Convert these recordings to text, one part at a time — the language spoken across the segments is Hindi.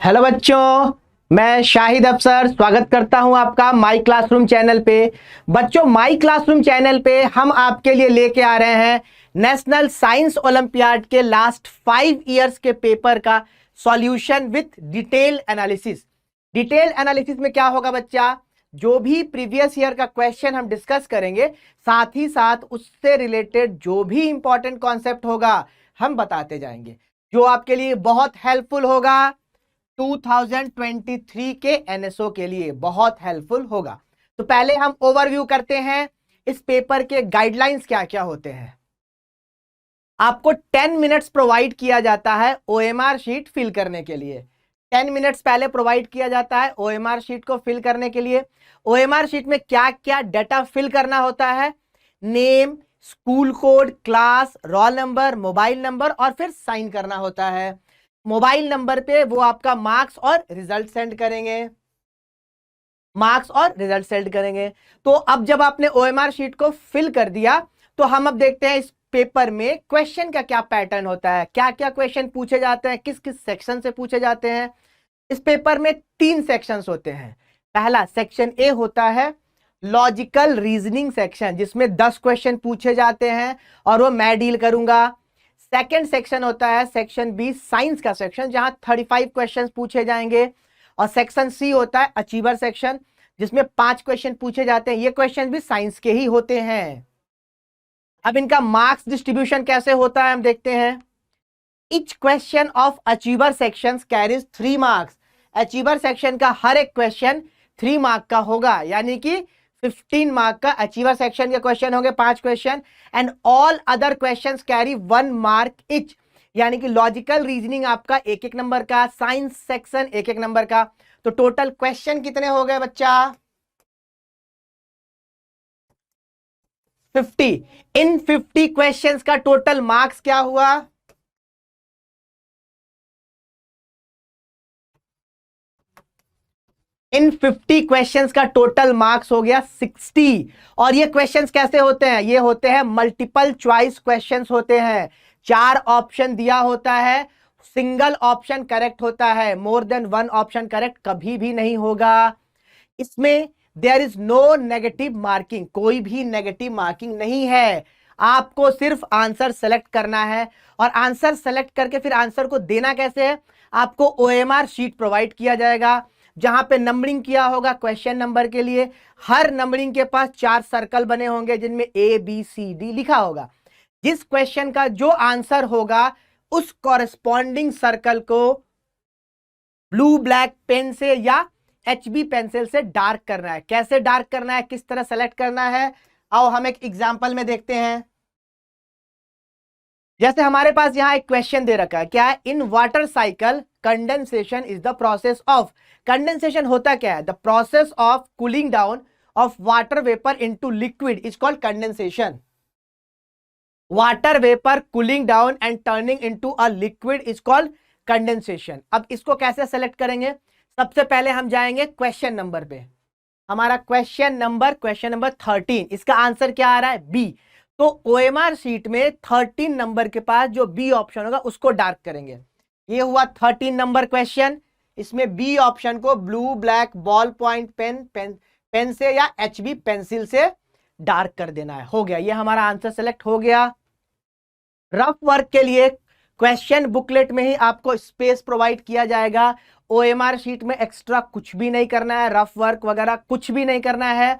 हेलो बच्चों, मैं शाहिद अफसर स्वागत करता हूं आपका माई क्लासरूम चैनल पे। बच्चों, माई क्लासरूम चैनल पे हम आपके लिए लेके आ रहे हैं नेशनल साइंस ओलंपियाड के लास्ट 5 इयर्स के पेपर का solution with detail analysis. Detail analysis में क्या होगा बच्चा, जो भी प्रीवियस ईयर का क्वेश्चन हम डिस्कस करेंगे, साथ ही साथ उससे रिलेटेड जो भी इंपॉर्टेंट कॉन्सेप्ट होगा हम बताते जाएंगे, जो आपके लिए बहुत हेल्पफुल होगा। 2023 के एनएसओ के लिए बहुत हेल्पफुल होगा। तो पहले हम ओवरव्यू करते हैं इस पेपर के गाइडलाइंस क्या क्या होते हैं। आपको 10 मिनट्स प्रोवाइड किया जाता है ओएमआर शीट फिल करने के लिए। 10 मिनट्स पहले प्रोवाइड किया जाता है ओएमआर शीट को फिल करने के लिए। ओएमआर शीट में क्या क्या डाटा फिल करना होता है? Name, school code, class, roll number, mobile number और फिर साइन करना होता है। मोबाइल नंबर पे वो आपका मार्क्स और रिजल्ट सेंड करेंगे। तो अब जब आपने ओएमआर शीट को फिल कर दिया तो हम अब देखते हैं इस पेपर में क्वेश्चन का क्या पैटर्न होता है, क्या क्या क्वेश्चन पूछे जाते हैं, किस किस सेक्शन से पूछे जाते हैं। इस पेपर में 3 सेक्शंस होते हैं। पहला सेक्शन ए होता है लॉजिकल रीजनिंग सेक्शन, जिसमें 10 क्वेश्चन पूछे जाते हैं और वो मैं डील करूंगा। सेकंड सेक्शन होता है सेक्शन बी साइंस का सेक्शन, जहां 35 क्वेश्चंस पूछे जाएंगे। और सेक्शन सी होता है अचीवर सेक्शन, जिसमें 5 क्वेश्चन पूछे जाते हैं। ये क्वेश्चन भी साइंस के ही होते हैं। अब इनका मार्क्स डिस्ट्रीब्यूशन कैसे होता है हम देखते हैं। Each question of achiever section carries 3 marks. Achiever section का हर एक क्वेश्चन 3 मार्क का होगा, यानी कि 15 मार्क का अचीवर सेक्शन के क्वेश्चन होंगे, 5 question. And all other questions carry 1 mark etch, यानी कि लॉजिकल रीजनिंग आपका 1-1 नंबर का, साइंस सेक्शन 1-1 नंबर का। तो टोटल क्वेश्चन कितने हो गए बच्चा? 50। इन 50 क्वेश्चंस का टोटल मार्क्स क्या हुआ? इन 50 क्वेश्चंस का टोटल मार्क्स हो गया 60। और ये क्वेश्चंस कैसे होते हैं? ये होते हैं मल्टीपल चॉइस क्वेश्चंस होते हैं। 4 ऑप्शन दिया होता है, सिंगल ऑप्शन करेक्ट होता है, मोर देन 1 ऑप्शन करेक्ट कभी भी नहीं होगा। इसमें there is no negative marking, कोई भी नेगेटिव मार्किंग नहीं है। आपको सिर्फ आंसर सेलेक्ट करना है, और आंसर सेलेक्ट करके फिर आंसर को देना कैसे है? आपको ओएमआर शीट प्रोवाइड किया जाएगा, जहां पे नंबरिंग किया होगा क्वेश्चन नंबर के लिए। हर नंबरिंग के पास 4 सर्कल बने होंगे, जिनमें ABCD लिखा होगा। जिस क्वेश्चन का जो आंसर होगा, उस कॉरेस्पॉन्डिंग सर्कल को ब्लू ब्लैक पेन से या HB पेंसिल से डार्क करना है। कैसे डार्क करना है, किस तरह सेलेक्ट करना है, आओ हम एक एग्जांपल में देखते हैं। जैसे हमारे पास यहां एक क्वेश्चन दे रखा है, क्या है? In water cycle condensation is the process of. Condensation होता क्या है? The process of cooling down of water vapour into liquid is called condensation. Water vapour cooling down and turning into a liquid is called condensation. अब इसको कैसे सेलेक्ट करेंगे? सबसे पहले हम जाएंगे क्वेश्चन नंबर पे। हमारा क्वेश्चन नंबर 13। इसका आंसर क्या आ रहा है? बी। तो ओएमआर शीट में 13 नंबर के पास जो बी ऑप्शन होगा उसको डार्क करेंगे। ये हुआ 13 नंबर क्वेश्चन। इसमें बी ऑप्शन को blue black ball point pen से या HB पेंसिल से डार्क कर देना है। हो गया, ये हमारा आंसर सेलेक्ट हो गया। रफ वर्क के लिए क्वेश्चन बुकलेट में ही आपको स्पेस प्रोवाइड किया जाएगा। ओएमआर शीट में एक्स्ट्रा कुछ भी नहीं करना है, रफ वर्क वगैरह कुछ भी नहीं करना है।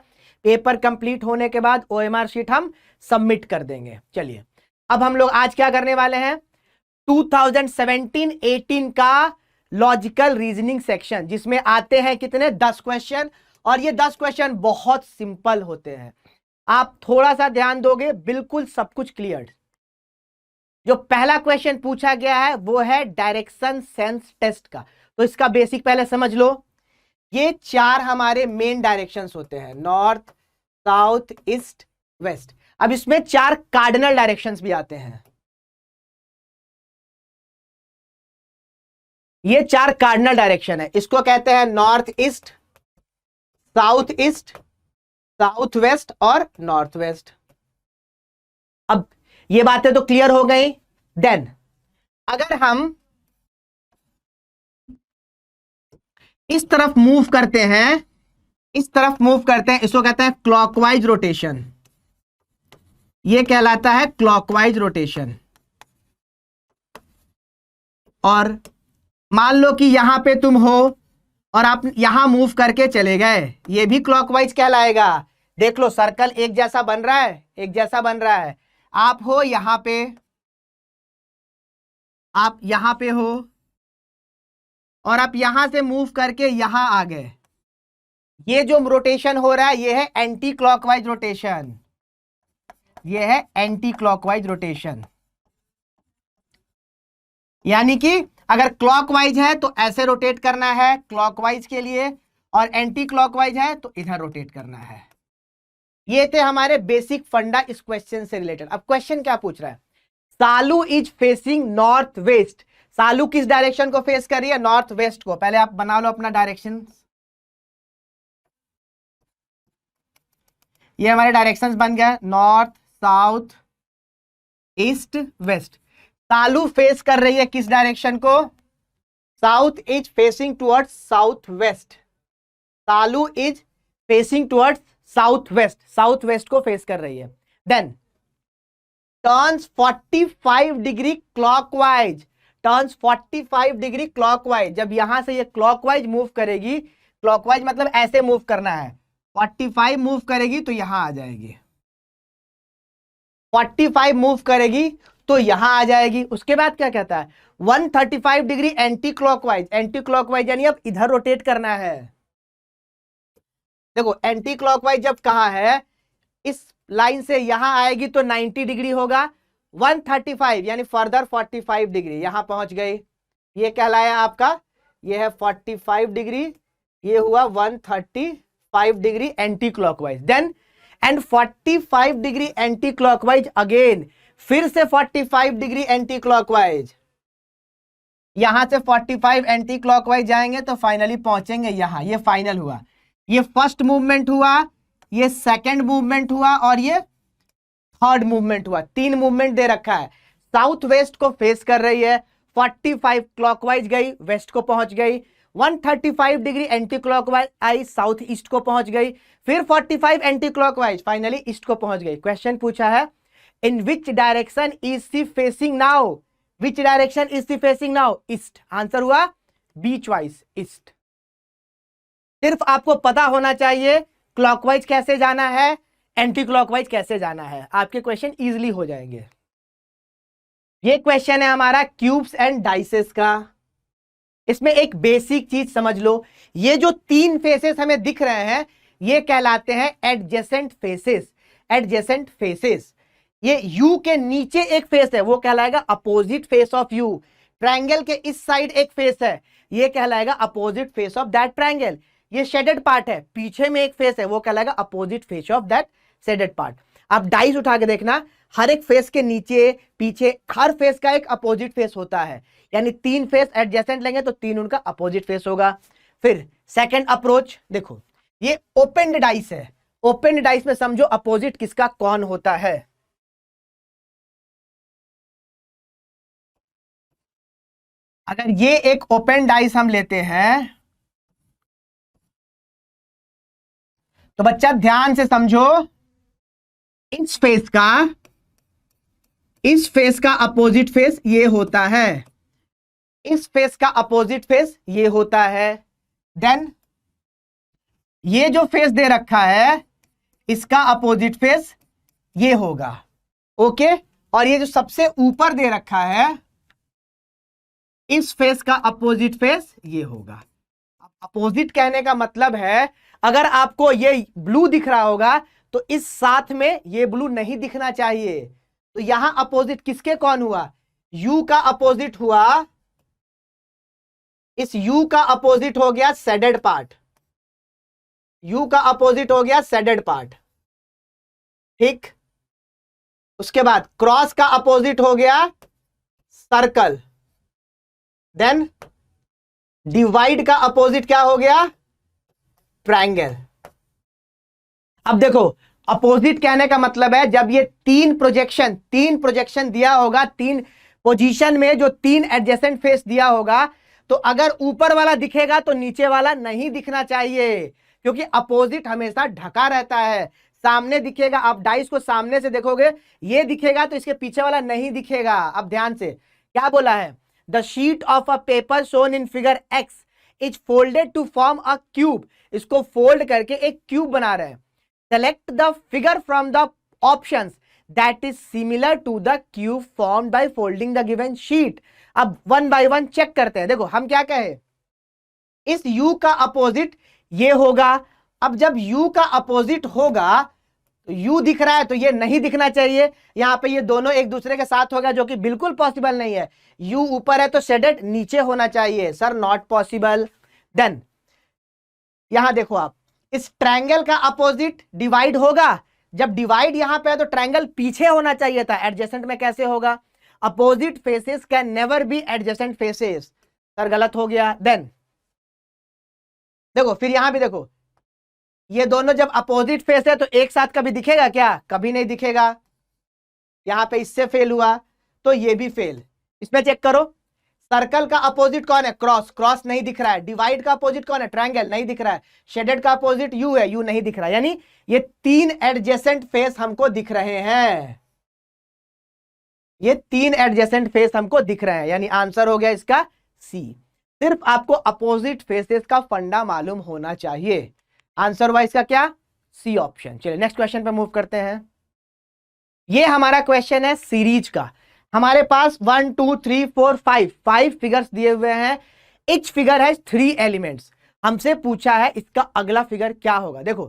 पेपर कंप्लीट होने के बाद ओएमआर शीट हम सबमिट कर देंगे। चलिए, अब हम लोग आज क्या करने वाले हैं? 2017-18 का लॉजिकल रीजनिंग सेक्शन, जिसमें आते हैं कितने? 10 क्वेश्चन। और ये 10 क्वेश्चन बहुत सिंपल होते हैं। आप थोड़ा सा ध्यान दोगे, बिल्कुल सब कुछ क्लियर। जो पहला क्वेश्चन पूछा गया है वो है डायरेक्शन सेंस टेस्ट का। तो इसका बेसिक पहले समझ लो। ये 4 हमारे मेन डायरेक्शंस होते हैं, नॉर्थ, साउथ, ईस्ट, वेस्ट। अब इसमें 4 कार्डिनल डायरेक्शंस भी आते हैं। ये 4 कार्डिनल डायरेक्शन है। इसको कहते हैं north east, south east, south west और नॉर्थ वेस्ट। अब ये बातें तो क्लियर हो गई। देन अगर हम इस तरफ मूव करते हैं, इस तरफ मूव करते हैं, इसको कहते हैं क्लॉकवाइज रोटेशन। ये कहलाता है क्लॉकवाइज रोटेशन। और मान लो कि यहां पे तुम हो और आप यहां मूव करके चले गए, ये भी क्लॉकवाइज कहलाएगा। देख लो सर्कल एक जैसा बन रहा है, एक जैसा बन रहा है। आप हो यहां पे, आप यहां पे हो और आप यहां से मूव करके यहां आ गए। ये जो रोटेशन हो रहा है ये है एंटी क्लॉकवाइज रोटेशन, ये है एंटी क्लॉकवाइज रोटेशन। यानी कि अगर क्लॉकवाइज है तो ऐसे रोटेट करना है क्लॉकवाइज के लिए, और एंटी क्लॉकवाइज है तो इधर रोटेट करना है। ये थे हमारे बेसिक फंडा इस क्वेश्चन से रिलेटेड। अब क्वेश्चन क्या पूछ रहा है, सालू इज फेसिंग नॉर्थ वेस्ट। सालू किस डायरेक्शन को फेस कर रही है, नॉर्थ वेस्ट को। पहले आप बना लो अपना डायरेक्शन, ये हमारे डायरेक्शंस बन गए, north south east west. Salu face कर रही है किस डायरेक्शन को, south is facing towards south west. Salu is facing towards south west, south west को फेस कर रही है। Then turns 45 degree clockwise, turns 45 degree clockwise. जब यहां से ये क्लॉकवाइज मूव करेगी, क्लॉकवाइज मतलब ऐसे मूव करना है, 45 मूव करेगी तो यहां आ जाएगी, 45 मूव करेगी तो यहां आ जाएगी। उसके बाद क्या कहता है, 135 degree anti clockwise. Anti clockwise यानी अब इधर रोटेट करना है। देखो एंटी क्लॉकवाइज जब कहा है, इस लाइन से यहां आएगी तो 90 डिग्री होगा, 135 यानी फर्दर 45 डिग्री यहां पहुंच गई, ये कहलाया आपका, ये है 45 डिग्री, ये हुआ 135 degree anti clockwise. Then and 45 degree anti clockwise again, फिर से 45 डिग्री एंटी क्लॉकवाइज। यहां से 45 एंटी क्लॉकवाइज जाएंगे तो फाइनली पहुंचेंगे यहां, ये फाइनल हुआ। ये फर्स्ट मूवमेंट हुआ, ये सेकंड मूवमेंट हुआ और ये थर्ड मूवमेंट हुआ। 3 मूवमेंट दे रखा है। साउथ वेस्ट को फेस कर रही है, 45 क्लॉकवाइज गई, वेस्ट को पहुंच गई, 135 डिग्री एंटी क्लॉकवाइज आई, साउथ ईस्ट को पहुंच गई, फिर 45 एंटी क्लॉकवाइज, फाइनली ईस्ट को पहुंच गई। क्वेश्चन पूछा है in which direction is C facing now, which direction is C facing now, east. Answer हुआ बी चॉइस, ईस्ट। सिर्फ आपको पता होना चाहिए क्लॉकवाइज कैसे जाना है, एंटी क्लॉकवाइज कैसे जाना है, आपके क्वेश्चन इजीली हो जाएंगे। ये क्वेश्चन है हमारा क्यूब्स एंड डाइसेस का। इसमें एक बेसिक चीज समझ लो, ये जो 3 फेसेस हमें दिख रहे हैं ये कहलाते हैं एडजेसेंट फेसेस, एडजेसेंट फेसेस। ये यू के नीचे एक फेस है वो कहलाएगा opposite face of you. Triangle के इस साइड एक फेस है, ये कहलाएगा opposite face of that triangle. ये शेडेड पार्ट है, पीछे में एक फेस है वो कहलाएगा opposite face of that shaded part. आप डाइस उठा के देखना, हर एक फेस के नीचे पीछे हर फेस का एक अपोजिट फेस होता है, यानी 3 फेस एडजेसेंट लेंगे तो 3 उनका अपोजिट फेस होगा। फिर सेकंड अप्रोच देखो, ये ओपन डाइस है, ओपन डाइस में समझो अपोजिट किसका कौन होता है। अगर ये एक ओपन डाइस हम लेते हैं तो बच्चा ध्यान से समझो, इस फेस का अपोजिट फेस ये होता है, इस फेस का अपोजिट फेस ये होता है। देन ये जो फेस दे रखा है इसका अपोजिट फेस ये होगा, ओके। और ये जो सबसे ऊपर दे रखा है इस फेस का अपोजिट फेस ये होगा। अपोजिट कहने का मतलब है अगर आपको ये ब्लू दिख रहा होगा तो इस साथ में ये ब्लू नहीं दिखना चाहिए, तो यहां अपोजिट किसके कौन हुआ, यू का अपोजिट हुआ, इस यू का अपोजिट हो गया शेडेड पार्ट, यू का अपोजिट हो गया शेडेड पार्ट, ठीक। उसके बाद क्रॉस का अपोजिट हो गया सर्कल, देन डिवाइड का अपोजिट क्या हो गया, ट्रायंगल। अब देखो अपोजिट कहने का मतलब है जब ये 3 प्रोजेक्शन दिया होगा, 3 पोजीशन में जो 3 एडजेसेंट फेस दिया होगा, तो अगर ऊपर वाला दिखेगा तो नीचे वाला नहीं दिखना चाहिए, क्योंकि अपोजिट हमेशा ढका रहता है। सामने दिखेगा, आप डाइस को सामने से देखोगे, ये दिखेगा तो इसके पीछे वाला नहीं दिखेगा। अब ध्यान से क्या बोला है, the sheet of a paper shown in figure X is folded to form a cube. इसको फोल्ड करके एक क्यूब बना रहे हैं। Select the figure from the options that is similar to the cube formed by folding the given sheet. अब वन बाय वन चेक करते हैं। देखो हम क्या कहे, इस u का अपोजिट ये होगा। अब जब u का अपोजिट होगा तो u दिख रहा है तो ये नहीं दिखना चाहिए। यहां पे ये दोनों एक दूसरे के साथ होगा, जो कि बिल्कुल पॉसिबल नहीं है। u ऊपर है तो शेडेड नीचे होना चाहिए, सर नॉट पॉसिबल। देन यहां देखो आप, इस ट्रायंगल का अपोजिट डिवाइड होगा। जब डिवाइड यहां पे है तो ट्रायंगल पीछे होना चाहिए था, एडजेसेंट में कैसे होगा? Opposite faces can never be adjacent faces, sir गलत हो गया। देन देखो फिर यहां भी देखो, ये दोनों जब अपोजिट फेस है तो एक साथ कभी दिखेगा क्या? कभी नहीं दिखेगा। यहां पे इससे फेल हुआ तो ये भी फेल। इसमें चेक करो, सर्कल का अपोजिट कौन है? क्रॉस, क्रॉस नहीं दिख रहा है। डिवाइड का अपोजिट कौन है? ट्रायंगल, नहीं दिख रहा है। शेडेड का अपोजिट यू है, यू नहीं दिख रहा है। यानी ये तीन एडजेसेंट फेस हमको दिख रहे हैं, ये तीन एडजेसेंट फेस हमको दिख रहे हैं, यानी आंसर हो गया इसका सी। सिर्फ आपको अपोजिट फेसेस का फंडा मालूम होना चाहिए। आंसर वाइज का क्या? C option. चलिए नेक्स्ट क्वेश्चन पे मूव करते हैं। ये हमारा क्वेश्चन है सीरीज का। हमारे पास 1 2 3 4 5 फिगर्स दिए हुए हैं। इच फिगर है 3 एलिमेंट्स। हमसे पूछा है इसका अगला फिगर क्या होगा। देखो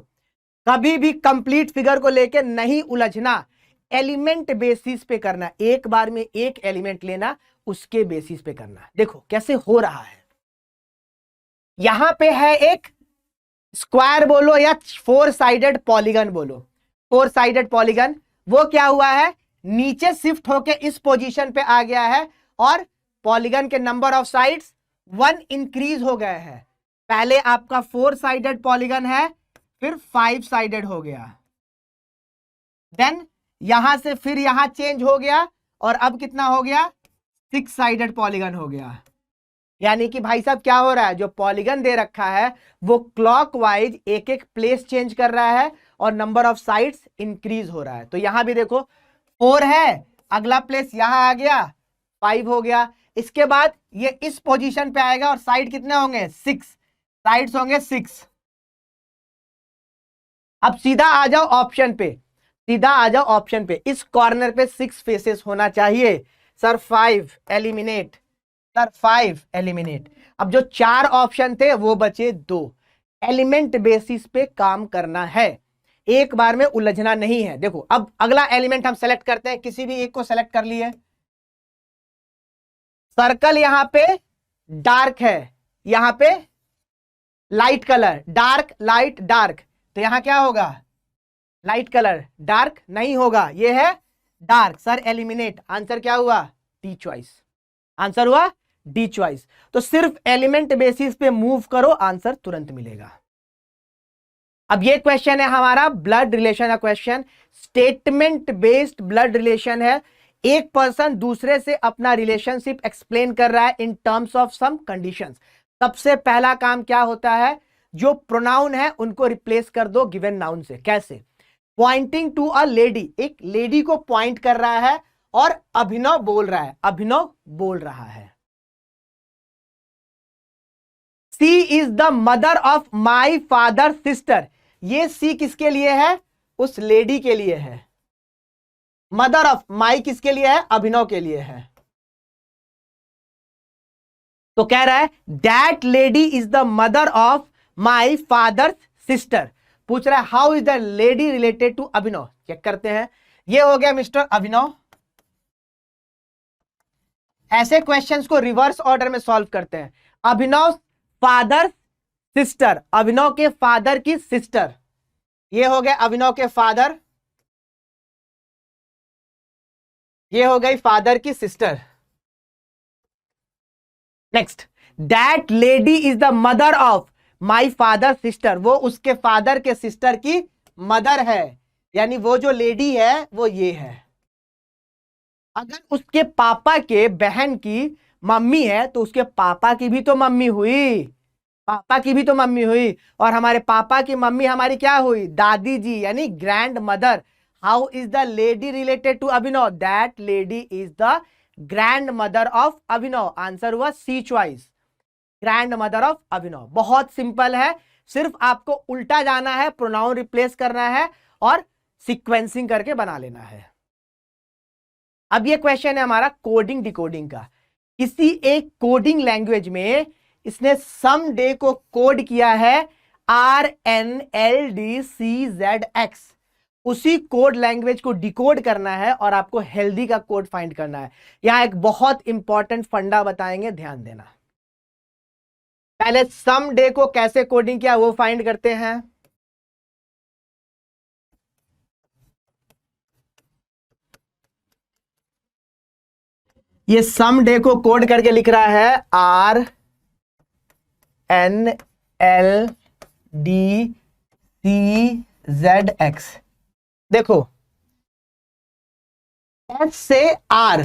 कभी भी कंप्लीट फिगर को लेकर नहीं उलझना, एलिमेंट बेसिस पे करना। एक बार में एक एलिमेंट लेना, उसके बेसिस पे करना। देखो कैसे हो रहा है। यहां पे है एक स्क्वायर बोलो या 4 साइडेड पॉलीगन बोलो। 4 साइडेड पॉलीगन, वो क्या हुआ है, नीचे शिफ्ट होके इस पोजीशन पे आ गया है और पॉलीगन के नंबर ऑफ साइड्स 1 इंक्रीज हो गए हैं। पहले आपका 4 साइडेड पॉलीगन है, फिर 5 साइडेड हो गया। देन यहां से फिर यहां चेंज हो गया और अब कितना हो गया? 6 साइडेड पॉलीगन हो गया। यानी कि भाई साहब क्या हो रहा है, जो पॉलीगन दे रखा है वो क्लॉकवाइज एक एक प्लेस चेंज कर रहा है और नंबर ऑफ साइड्स इंक्रीज हो रहा है। तो यहां भी देखो 4 है, अगला प्लेस यहां आ गया, 5 हो गया। इसके बाद ये इस पोजीशन पे आएगा और साइड कितने होंगे? 6 साइड्स होंगे 6। अब सीधा आ जाओ ऑप्शन पे, सीधा आ जाओ ऑप्शन पे। इस कॉर्नर पे 6 फेसेस होना चाहिए, सर 5 एलिमिनेट, सर 5 एलिमिनेट। अब जो 4 ऑप्शन थे वो बचे 2। एलिमेंट बेसिस पे काम करना है, एक बार में उलझना नहीं है। देखो अब अगला एलिमेंट हम सेलेक्ट करते हैं, किसी भी एक को सेलेक्ट कर लिए। सर्कल यहां पे डार्क है, यहां पे light colour, dark light dark, तो यहां क्या होगा? Light colour. डार्क नहीं होगा, ये है डार्क, सर एलिमिनेट। आंसर क्या हुआ? D choice. आंसर हुआ डी चॉइस। तो सिर्फ एलिमेंट बेसिस पे मूव करो, आंसर तुरंत मिलेगा। अब ये क्वेश्चन है हमारा ब्लड रिलेशन का question, statement based blood relation है। एक पर्सन दूसरे से अपना रिलेशनशिप एक्सप्लेन कर रहा है in terms of some conditions. सबसे पहला काम क्या होता है, जो प्रोनाउन है उनको रिप्लेस कर दो गिवन नाउन से। कैसे? पॉइंटिंग टू अ लेडी, एक लेडी को पॉइंट कर रहा है और अभिनव बोल रहा है, अभिनव बोल रहा है। C is the mother of my father sister. ये सी किसके लिए है? उस लेडी के लिए है। मदर ऑफ, माई किसके लिए है? अभिनव के लिए है। तो कह रहा है that lady is the mother of my father sister. पूछ रहा है how is the lady related to Abhinav. Check करते हैं। ये हो गया मिस्टर अभिनव। ऐसे क्वेश्चंस को रिवर्स ऑर्डर में सॉल्व करते हैं। अभिनव फादर सिस्टर, अभिनव के फादर की सिस्टर, ये हो गया अभिनव के फादर, ये हो गई फादर की sister. Next, that lady is the mother of my father sister, वो उसके फादर के सिस्टर की मदर है, यानी वो जो लेडी है वो ये है। अगर उसके पापा के बहन की मम्मी है तो उसके पापा की भी तो मम्मी हुई, पापा की भी तो मम्मी हुई, और हमारे पापा की मम्मी हमारी क्या हुई, दादी जी यानी grand mother. How is the lady related to Abhinav, that lady is the grand mother of Abhinav. Answer हुआ C choice, grand mother of Abhinav. बहुत सिंपल है, सिर्फ आपको उल्टा जाना है, प्रोनाउन रिप्लेस करना है और सीक्वेंसिंग करके बना लेना है। अब ये क्वेश्चन है हमारा कोडिंग डिकोडिंग का। किसी एक कोडिंग लैंग्वेज में इसने सम डे को कोड किया है RNLDCZX। उसी कोड लैंग्वेज को डिकोड करना है और आपको हेल्दी का कोड फाइंड करना है। यहां एक बहुत इंपॉर्टेंट फंडा बताएंगे, ध्यान देना। पहले सम डे को कैसे कोडिंग किया वो फाइंड करते हैं। ये सम डे को कोड करके लिख रहा है RNLDCZX। देखो एस से आर,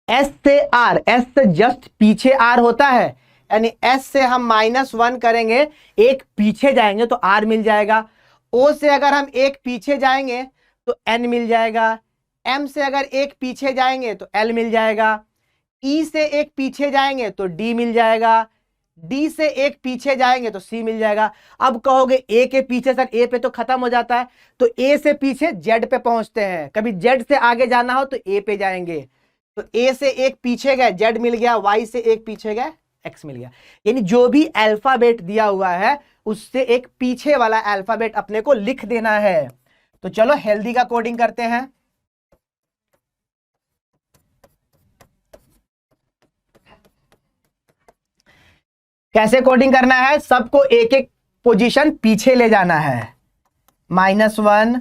एस से आर, एस से जस्ट पीछे आर होता है, यानी एस से हम -1 करेंगे, एक पीछे जाएंगे तो आर मिल जाएगा। ओ से अगर हम एक पीछे जाएंगे तो एन मिल जाएगा। एम से अगर एक पीछे जाएंगे तो एल मिल जाएगा। ई से एक पीछे जाएंगे तो डी मिल जाएगा। डी से एक पीछे जाएंगे तो सी मिल जाएगा। अब कहोगे ए के पीछे, सर ए पे तो खत्म हो जाता है, तो ए से पीछे जेड पे पहुंचते हैं। कभी जेड से आगे जाना हो तो ए पे जाएंगे, तो ए से एक पीछे गए जेड मिल गया, वाई से एक पीछे गए एक्स मिल गया। यानी जो भी अल्फाबेट दिया हुआ है उससे एक पीछे वाला अल्फाबेट अपने को लिख देना है। तो चलो हेल्दी का कोडिंग करते हैं। कैसे कोडिंग करना है, सबको एक एक पोजीशन पीछे ले जाना है। -1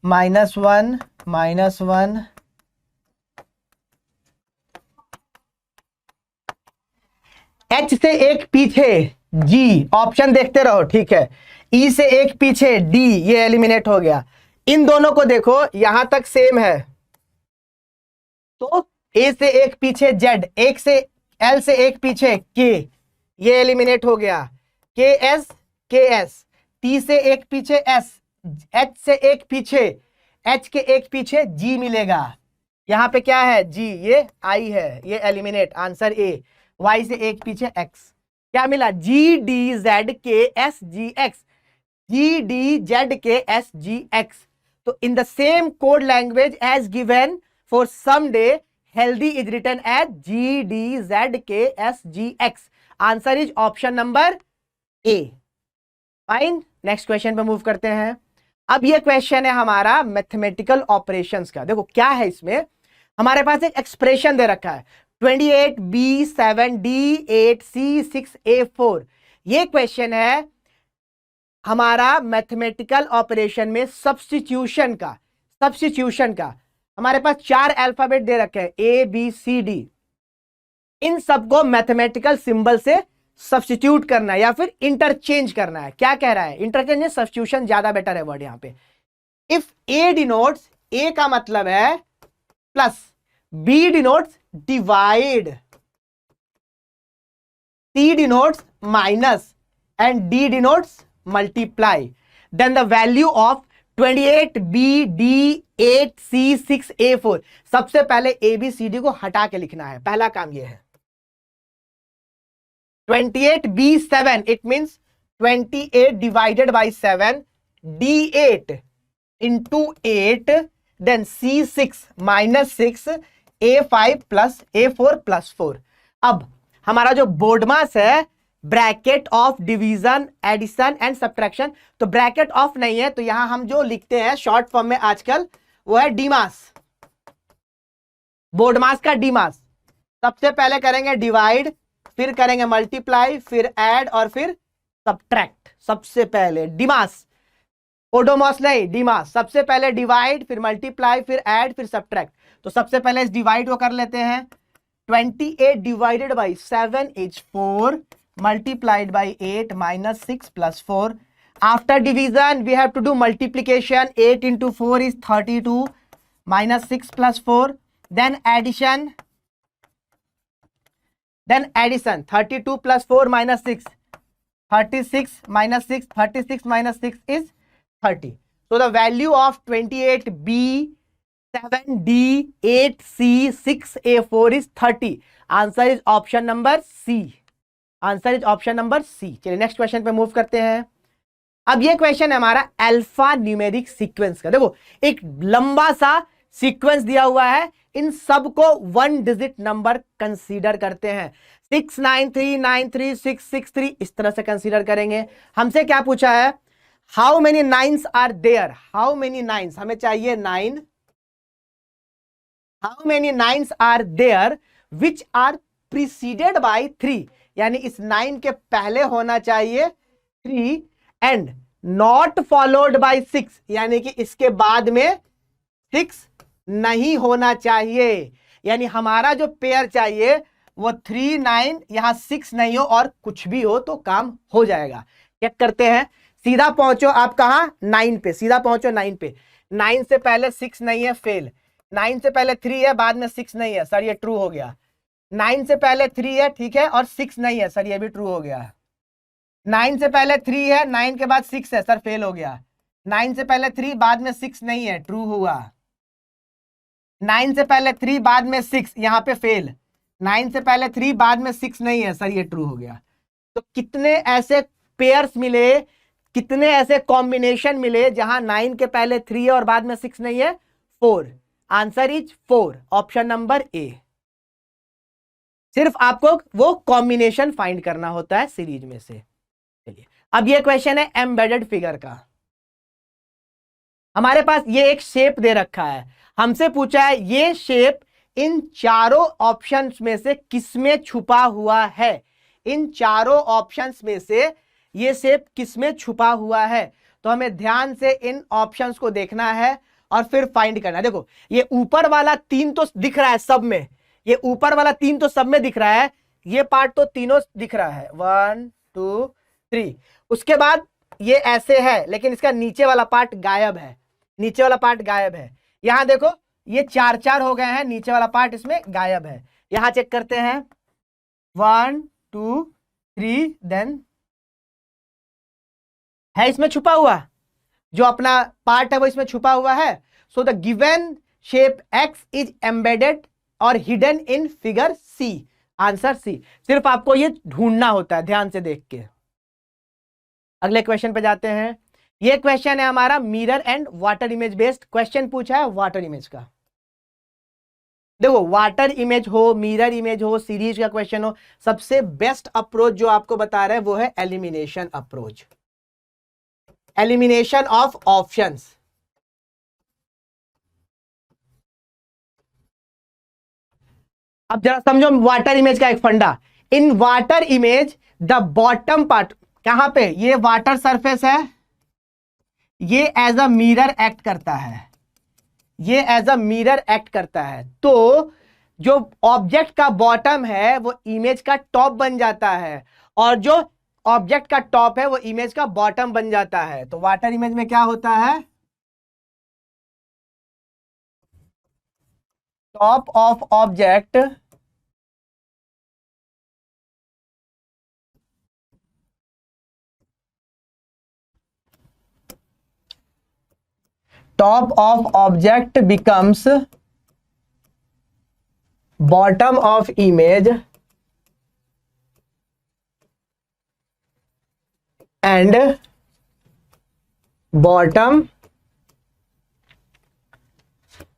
-1 -1, एच से एक पीछे जी, ऑप्शन देखते रहो, ठीक है। ई से एक पीछे डी, ये एलिमिनेट हो गया। इन दोनों को देखो यहां तक सेम है, तो ए से एक पीछे जेड, एक से एल से एक पीछे के, ये एलिमिनेट हो गया। के एस, टी से एक पीछे एस, एच से एक पीछे, एच के एक पीछे जी मिलेगा। यहां पे क्या है जी, ये आई है, ये एलिमिनेट, आंसर ए। वाई से एक पीछे एक्स, क्या मिला G D Z K S G X, G D Z K S G X. तो in the same code language as given for some day, healthy is written as G D Z K S G X. Answer is option number A. Fine, next question पे मूव करते हैं। अब ये क्वेश्चन है हमारा मैथमेटिकल ऑपरेशंस का। देखो क्या है इसमें, हमारे पास एक एक्सप्रेशन दे रखा है 28B7D8C6A4। ये क्वेश्चन है हमारा मैथमेटिकल ऑपरेशन में सब्स्टिट्यूशन का। हमारे पास 4 अल्फाबेट दे रखे हैं ABCD, इन सबको मैथमेटिकल सिंबल से सब्स्टिट्यूट करना है या फिर इंटरचेंज करना है। क्या कह रहा है, इंटरचेंज है, सब्स्टिट्यूशन ज्यादा बेटर है वर्ड यहां पे। इफ ए डिनोट्स, ए का मतलब है plus, B denotes divide, C denotes minus and D denotes multiply, then the value of 28BD8C6A4। सबसे पहले ABCD को हटा के लिखना है, पहला काम यह है। 28B7, it means 28 divided by 7, D8 into 8, then C6 -6, A5 plus A4 plus 4। अब हमारा जो बोर्ड मास है, bracket of division, addition and subtraction, तो ब्रैकेट ऑफ नहीं है, तो यहां हम जो लिखते हैं शॉर्ट फॉर्म में आजकल वो है डीमास, बोर्ड मास का डीमास। सबसे पहले करेंगे डिवाइड, फिर करेंगे मल्टीप्लाई, फिर ऐड और फिर सब्ट्रैक्ट। सबसे पहले डीमास, ओडोमॉस नहीं, डीमास। सबसे पहले डिवाइड, फिर मल्टीप्लाई, फिर ऐड, फिर सब्ट्रैक्ट। तो सबसे पहले इस डिवाइड को कर लेते हैं। 28 divided by 7 is 4, multiplied by 8 minus 6 plus 4. After division, we have to do multiplication. 8 into 4 is 32 minus 6 plus 4. Then addition. Then addition 32 plus 4 minus 6, 36 minus 6, 36 minus 6 is 30. So the value of 28B, 7D, 8C, 6A4 is 30. Answer is option number C. Answer is option number C. चलिए नेक्स्ट क्वेश्चन पे मूव करते हैं. अब ये क्वेश्चन है हमारा अल्फा न्यूमेरिक सीक्वेंस का. देखो एक लंबा सा सीक्वेंस दिया हुआ है, इन सबको 1 डिजिट नंबर कंसीडर करते हैं. 693936663 इस तरह से कंसीडर करेंगे. हमसे क्या पूछा है, how many nines are there, how many nines हमें चाहिए 9. How many nines are there which are preceded by 3, यानी इस 9 के पहले होना चाहिए 3 एंड नॉट फॉलोड बाय 6, यानी कि इसके बाद में 6 नहीं होना चाहिए. यानी हमारा जो पेयर चाहिए वो 3 9, यहां 6 नहीं हो और कुछ भी हो तो काम हो जाएगा. चेक करते हैं. सीधा पहुंचो आप कहां, 9 पे. सीधा पहुंचो 9 पे. 9 से पहले 6 नहीं है, फेल. 9 से पहले 3 है, बाद में 6 नहीं है, सर ये ट्रू हो गया. 9 से पहले 3 है, ठीक है, और 6 नहीं है, सर ये भी ट्रू हो गया. 9 से पहले 3 है, 9 के बाद 6 है, सर फेल हो गया. 9 से पहले 3 बाद में 6 नहीं है, ट्रू हुआ. 9 से पहले 3 बाद में 6, यहां पे फेल. 9 से पहले 3 बाद में 6 नहीं है, सर ये ट्रू हो गया. तो कितने ऐसे पेयर्स मिले, कितने ऐसे कॉम्बिनेशन मिले जहां 9 के पहले 3 है और बाद में 6 नहीं है, 4. आंसर इज 4, ऑप्शन नंबर ए. सिर्फ आपको वो कॉम्बिनेशन फाइंड करना होता है सीरीज में से. चलिए अब ये क्वेश्चन है एम्बेडेड फिगर का. हमारे पास ये एक शेप दे रखा है, हमसे पूछा है ये शेप इन चारों ऑप्शंस में से किसमें छुपा हुआ है. इन चारों ऑप्शंस में से ये शेप किसमें छुपा हुआ है. तो हमें ध्यान से इन ऑप्शंस को देखना है और फिर फाइंड करना है. देखो ये ऊपर वाला 3 तो दिख रहा है सब में, ये ऊपर वाला 3 तो सब में दिख रहा है, ये पार्ट तो तीनों दिख रहा है, 1 2 3. उसके बाद ये ऐसे है, लेकिन इसका नीचे वाला पार्ट गायब है, नीचे वाला पार्ट गायब है. यहां देखो ये 4 हो गए हैं, नीचे वाला पार्ट इसमें गायब है. यहां चेक करते हैं 1 2 3, देन है इसमें छुपा हुआ, जो अपना पार्ट है वो इसमें छुपा हुआ है. So the given shape X is embedded और hidden in figure C. Answer C. सिर्फ आपको ये ढूंढना होता है ध्यान से देख के. अगले क्वेश्चन पे जाते हैं. ये क्वेश्चन है हमारा mirror and water image based. Question पूछा है वाटर इमेज का. देखो वाटर इमेज हो, मिरर इमेज हो, सीरीज का क्वेश्चन हो, सबसे बेस्ट अप्रोच जो आपको बता रहे हैं वो है elimination approach, elimination of options. अब जरा समझो वाटर इमेज का एक फंडा. In water image the bottom part कहां पे, ये वाटर सरफेस है, ये एज अ मिरर एक्ट करता है, ये एज अ मिरर एक्ट करता है. तो जो ऑब्जेक्ट का बॉटम है वो इमेज का टॉप बन जाता है, और जो ऑब्जेक्ट का टॉप है वो इमेज का बॉटम बन जाता है. तो वाटर इमेज में क्या होता है, top of object top of object becomes bottom of image and bottom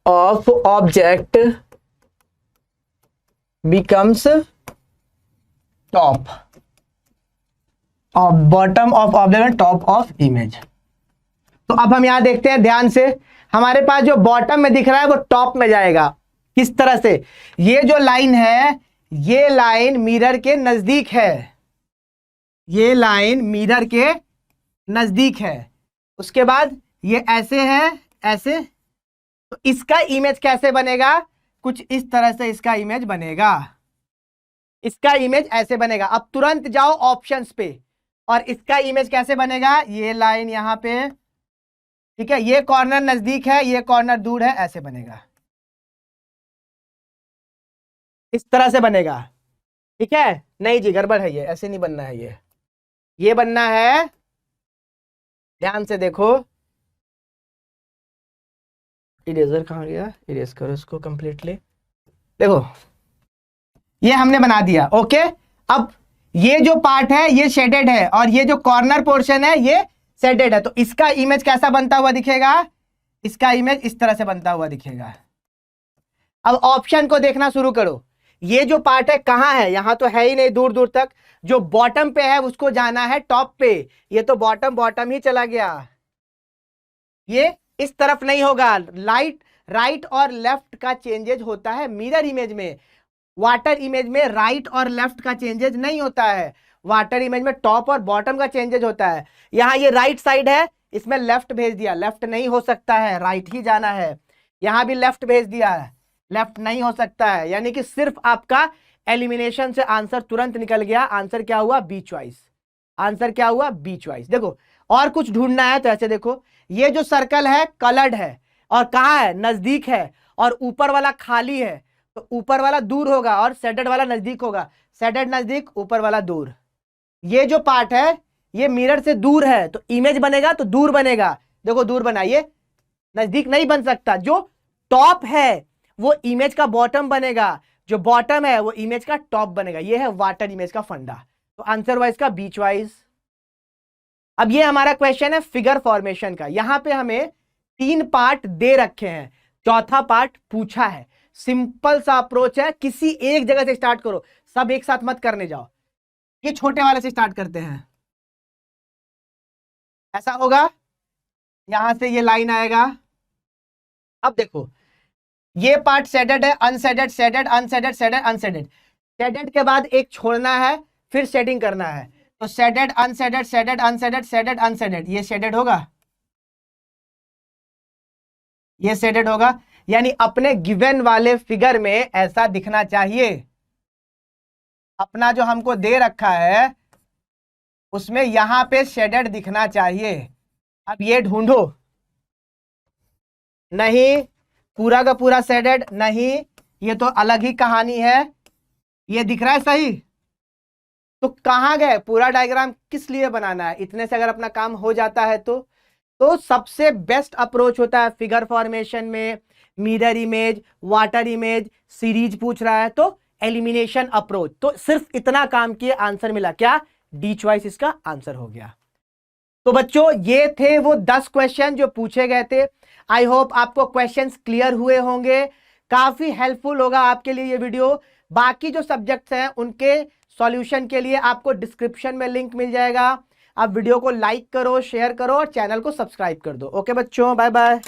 of object becomes top of bottom of object and top of image. तो अब हम यहां देखते हैं ध्यान से, हमारे पास जो बॉटम में दिख रहा है वो टॉप में जाएगा. किस तरह से, ये जो लाइन है ये लाइन मिरर के नजदीक है, ये लाइन मिरर के नजदीक है. उसके बाद ये ऐसे है, ऐसे. तो इसका इमेज कैसे बनेगा, कुछ इस तरह से इसका इमेज बनेगा, इसका इमेज ऐसे बनेगा. अब तुरंत जाओ ऑप्शंस पे, और इसका इमेज कैसे बनेगा, ये लाइन यहां पे, ठीक है, ये कॉर्नर नजदीक है, ये कॉर्नर दूर है, ऐसे बनेगा, इस तरह से बनेगा. ठीक है, नहीं जी गड़बड़ है, ये ऐसे नहीं बनना है, ये बनना है, ध्यान से देखो, इरेजर कहाँ गया, इरेज करो इसको कंप्लीटली, देखो ये हमने बना दिया। ओके, अब ये जो पार्ट है ये शेडेड है और ये जो कॉर्नर पोर्शन है ये शेडेड है, तो इसका इमेज कैसा बनता हुआ दिखेगा, इसका इमेज इस तरह से बनता हुआ दिखेगा। अब ऑप्शन को देखना शुरू करो, ये जो पार्ट है कहां है, यहां तो है ही नहीं दूर दूर तक, जो बॉटम पे है उसको जाना है टॉप पे, ये तो बॉटम बॉटम ही चला गया, ये इस तरफ नहीं होगा। राइट और लेफ्ट का चेंजेज होता है मिरर इमेज में, वाटर इमेज में राइट और लेफ्ट का चेंजेज नहीं होता है, वाटर इमेज में टॉप और बॉटम का चेंजेज होता है। यहां ये राइट साइड है, इसमें लेफ्ट भेज दिया, लेफ्ट नहीं हो सकता है, राइट ही जाना है। यहां भी लेफ्ट भेज दिया है, लेफ्ट नहीं हो सकता है, यानी कि सिर्फ आपका एलिमिनेशन से आंसर तुरंत निकल गया। आंसर क्या हुआ, बी चॉइस, आंसर क्या हुआ, बी चॉइस। देखो और कुछ ढूंढना है तो ऐसे देखो, ये जो सर्कल है कलर्ड है और कहां है, नजदीक है, और ऊपर वाला खाली है, तो ऊपर वाला दूर होगा और शेडेड वाला नजदीक होगा, शेडेड नजदीक, ऊपर वाला दूर। ये जो पार्ट है ये मिरर से दूर है, तो इमेज बनेगा तो दूर बनेगा, देखो दूर बना, ये नजदीक नहीं बन सकता। जो टॉप है वो इमेज का बॉटम बनेगा, जो बॉटम है वो इमेज का टॉप बनेगा, ये है वाटर इमेज का फंडा, तो आंसर वाइज का बीच वाइज। अब ये हमारा क्वेश्चन है फिगर फॉर्मेशन का, यहां पे हमें 3 पार्ट दे रखे हैं, चौथा पार्ट पूछा है। सिंपल सा अप्रोच है, किसी एक जगह से स्टार्ट करो, सब एक साथ मत करने जाओ। ये छोटे वाले से स्टार्ट करते हैं, ऐसा होगा, यहां से ये लाइन आएगा। अब देखो ये पार्ट शेडेड है, unshielded, shaded, unshielded, shaded, unshielded, shaded के बाद एक छोड़ना है, फिर शेडिंग करना है, तो shaded unshielded, shaded unshielded, shaded unshielded, ये शेडेड होगा, ये शेडेड होगा, यानी अपने गिवन वाले फिगर में ऐसा दिखना चाहिए। अपना जो हमको दे रखा है उसमें यहां पे शेडेड दिखना चाहिए। अब ये ढूंढो, नहीं पूरा का पूरा शेडेड नहीं, ये तो अलग ही कहानी है, ये दिख रहा है सही, तो कहां गए, पूरा डायग्राम किस लिए बनाना है, इतने से अगर अपना काम हो जाता है तो सबसे बेस्ट अप्रोच होता है फिगर फॉर्मेशन में, mirror image, water image, series पूछ रहा है तो एलिमिनेशन अप्रोच। तो सिर्फ इतना काम किए, आंसर मिला क्या, डी चॉइस इसका आंसर हो गया। तो बच्चों ये थे वो 10 क्वेश्चन जो पूछे गए थे। आई होप आपको क्वेश्चंस क्लियर हुए होंगे, काफी हेल्पफुल होगा आपके लिए ये वीडियो। बाकी जो सब्जेक्ट्स हैं उनके सॉल्यूशन के लिए आपको डिस्क्रिप्शन में लिंक मिल जाएगा। आप वीडियो को लाइक करो, शेयर करो और चैनल को सब्सक्राइब कर दो। ओके बच्चों, बाय बाय।